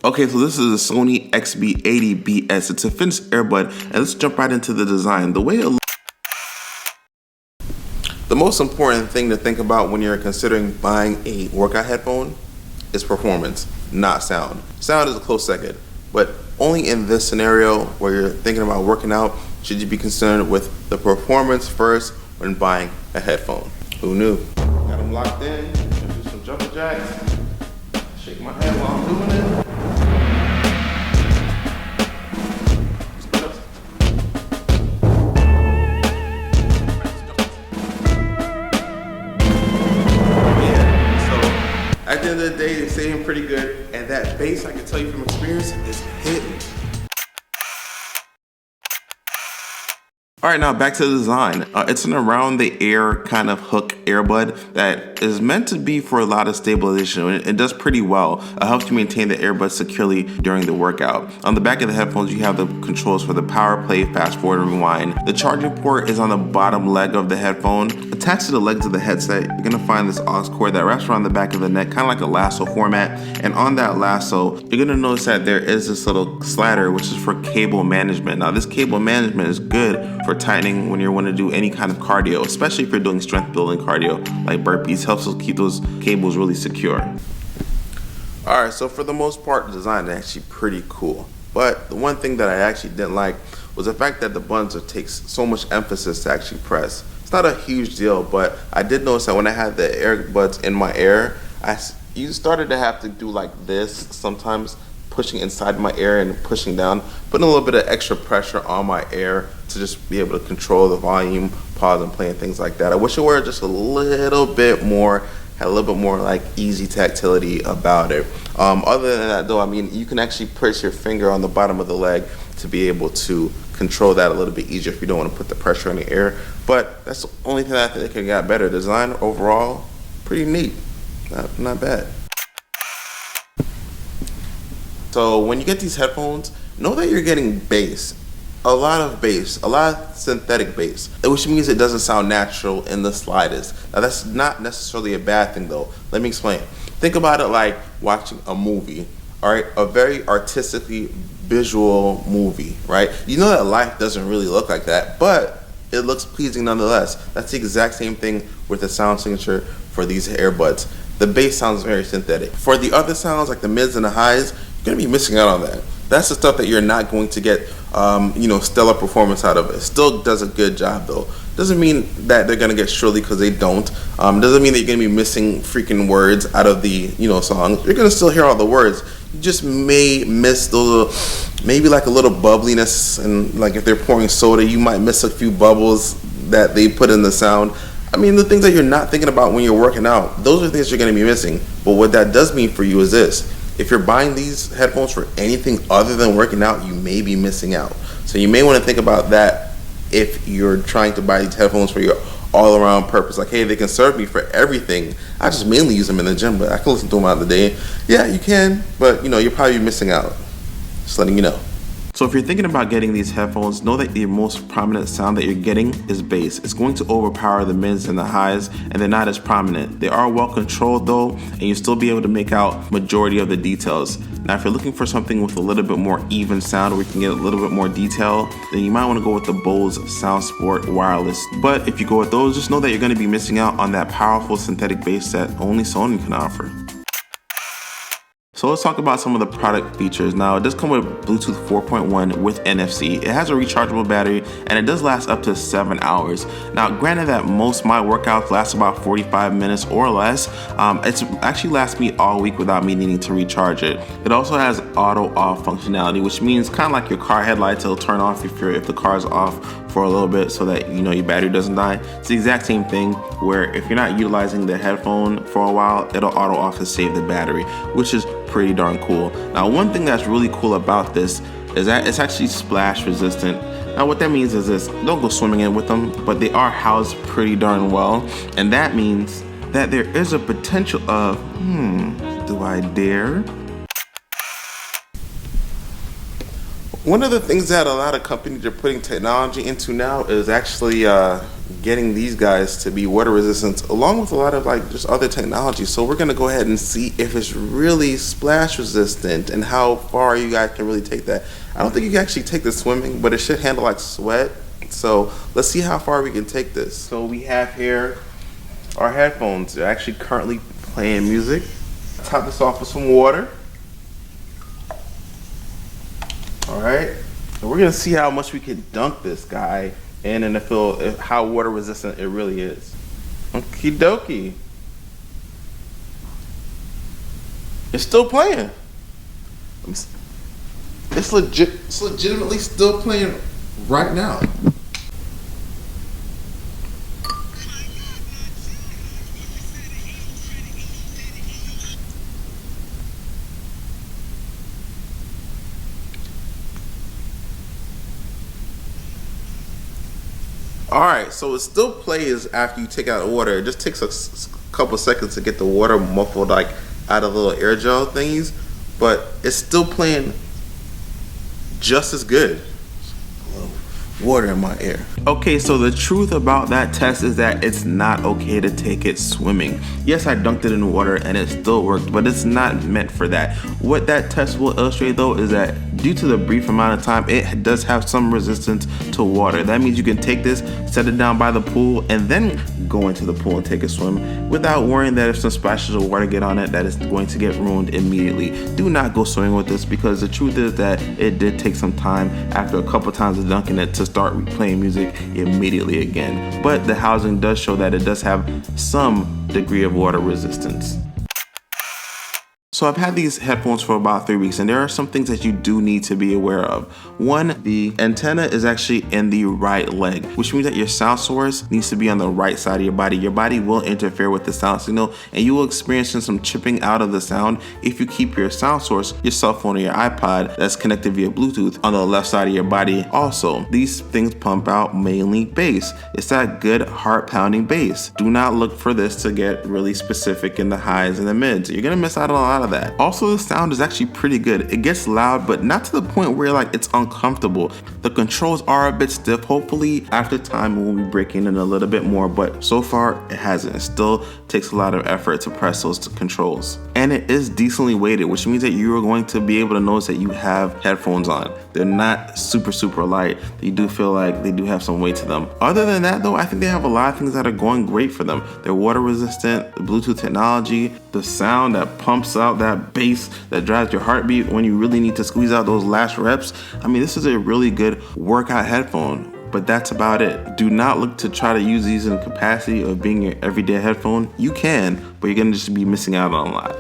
Okay, so this is a Sony XB80BS. It's a finished earbud, and let's jump right into the design. The most important thing to think about when you're considering buying a workout headphone is performance, not sound. Sound is a close second, but only in this scenario where you're thinking about working out should you be concerned with the performance first when buying a headphone. Who knew? Got them locked in. Do some jumping jacks. Shake my head while I'm doing it. At the end of the day, it's staying pretty good, and that bass, I can tell you from experience, is hitting. All right, now back to the design. It's an around the ear kind of hook earbud that is meant to be for a lot of stabilization. It does pretty well. It helps you maintain the earbud securely during the workout. On the back of the headphones, you have the controls for the power, play, fast forward, and rewind. The charging port is on the bottom leg of the headphone. Attached to the legs of the headset, you're gonna find this aux cord that wraps around the back of the neck, kind of like a lasso format. And on that lasso, you're gonna notice that there is this little slider, which is for cable management. Now, this cable management is good for tightening when you want to do any kind of cardio, especially if you're doing strength building cardio like burpees. Helps us keep those cables really secure. All right, so for the most part, the design is actually pretty cool. But the one thing that I actually didn't like was the fact that the buttons takes so much emphasis to actually press. It's not a huge deal, but I did notice that when I had the earbuds in my ear, you started to have to do like this sometimes, pushing inside my ear and pushing down, putting a little bit of extra pressure on my ear to just be able to control the volume, pause and play and things like that. I wish it were just a little bit more, had a little bit more like easy tactility about it. Other than that though, I mean, you can actually press your finger on the bottom of the leg to be able to control that a little bit easier if you don't want to put the pressure on the ear. But that's the only thing I think they could get better. Design overall, pretty neat, not bad. So when you get these headphones, know that you're getting bass, a lot of bass, a lot of synthetic bass, which means it doesn't sound natural in the slightest. Now that's not necessarily a bad thing though. Let me explain. Think about it like watching a movie, all right? A very artistically visual movie, right? You know that life doesn't really look like that, but it looks pleasing nonetheless. That's the exact same thing with the sound signature for these earbuds. The bass sounds very synthetic. For the other sounds like the mids and the highs, you're gonna be missing out on that. That's the stuff that you're not going to get, stellar performance out of it. Still does a good job though. Doesn't mean that they're gonna get shrilly because they don't. Doesn't mean that you're gonna be missing freaking words out of the, songs. You're gonna still hear all the words. You just may miss those, maybe like a little bubbliness, and like if they're pouring soda, you might miss a few bubbles that they put in the sound. I mean, the things that you're not thinking about when you're working out, those are things you're gonna be missing. But what that does mean for you is this. If you're buying these headphones for anything other than working out, you may be missing out. So you may want to think about that if you're trying to buy these headphones for your all-around purpose. Like, hey, they can serve me for everything. I just mainly use them in the gym, but I can listen to them out of the day. Yeah, you can, but you'll probably be missing out. Just letting you know. So if you're thinking about getting these headphones, know that the most prominent sound that you're getting is bass. It's going to overpower the mids and the highs, and they're not as prominent. They are well controlled though, and you'll still be able to make out majority of the details. Now, if you're looking for something with a little bit more even sound where you can get a little bit more detail, then you might want to go with the Bose Sound Sport Wireless. But if you go with those, just know that you're going to be missing out on that powerful synthetic bass that only Sony can offer. So let's talk about some of the product features. Now, it does come with Bluetooth 4.1 with NFC. It has a rechargeable battery and it does last up to 7 hours. Now, granted that most of my workouts last about 45 minutes or less, it's actually lasts me all week without me needing to recharge it. It also has auto off functionality, which means kind of like your car headlights, it'll turn off if the car's off for a little bit so that your battery doesn't die. It's the exact same thing where if you're not utilizing the headphone for a while, it'll auto off to save the battery, which is pretty darn cool. Now, one thing that's really cool about this is that it's actually splash resistant. Now, what that means is this: don't go swimming in with them, but they are housed pretty darn well, and that means that there is a potential of, do I dare? One of the things that a lot of companies are putting technology into now is actually getting these guys to be water resistant, along with a lot of like just other technology. So we're gonna go ahead and see if it's really splash resistant and how far you guys can really take that. I don't think you can actually take this swimming, but it should handle like sweat. So let's see how far we can take this. So we have here our headphones. They're actually currently playing music. Top this off with some water. All right, and we're gonna see how much we can dunk this guy in and how water resistant it really is. Okie dokie. It's still playing. It's legitimately still playing right now. Alright, so it still plays after you take out the water. It just takes a couple seconds to get the water muffled like out of the little air gel thingies, but it's still playing just as good. Water in my ear. Okay, so the truth about that test is that it's not okay to take it swimming. Yes, I dunked it in water and it still worked, but it's not meant for that. What that test will illustrate though is that due to the brief amount of time, it does have some resistance to water. That means you can take this, set it down by the pool, and then go into the pool and take a swim without worrying that if some splashes of water get on it, that it's going to get ruined immediately. Do not go swimming with this, because the truth is that it did take some time after a couple times of dunking it to start replaying music immediately again. But the housing does show that it does have some degree of water resistance. So I've had these headphones for about 3 weeks, and there are some things that you do need to be aware of. One, the antenna is actually in the right leg, which means that your sound source needs to be on the right side of your body. Your body will interfere with the sound signal, and you will experience some chipping out of the sound if you keep your sound source, your cell phone or your iPod that's connected via Bluetooth, on the left side of your body. Also, these things pump out mainly bass. It's that good heart-pounding bass. Do not look for this to get really specific in the highs and the mids. You're gonna miss out on a lot of that. Also, the sound is actually pretty good. It gets loud, but not to the point where like it's uncomfortable. The controls are a bit stiff. Hopefully after time we'll be breaking in a little bit more, but so far it hasn't. It still takes a lot of effort to press those controls. And it is decently weighted, which means that you are going to be able to notice that you have headphones on. They're not super light. You do feel like they do have some weight to them. Other than that though, I think they have a lot of things that are going great for them. They're water resistant, the Bluetooth technology, the sound that pumps out that bass that drives your heartbeat when you really need to squeeze out those last reps. I mean, this is a really good workout headphone, but that's about it. Do not look to try to use these in the capacity of being your everyday headphone. You can, but you're gonna just be missing out on a lot.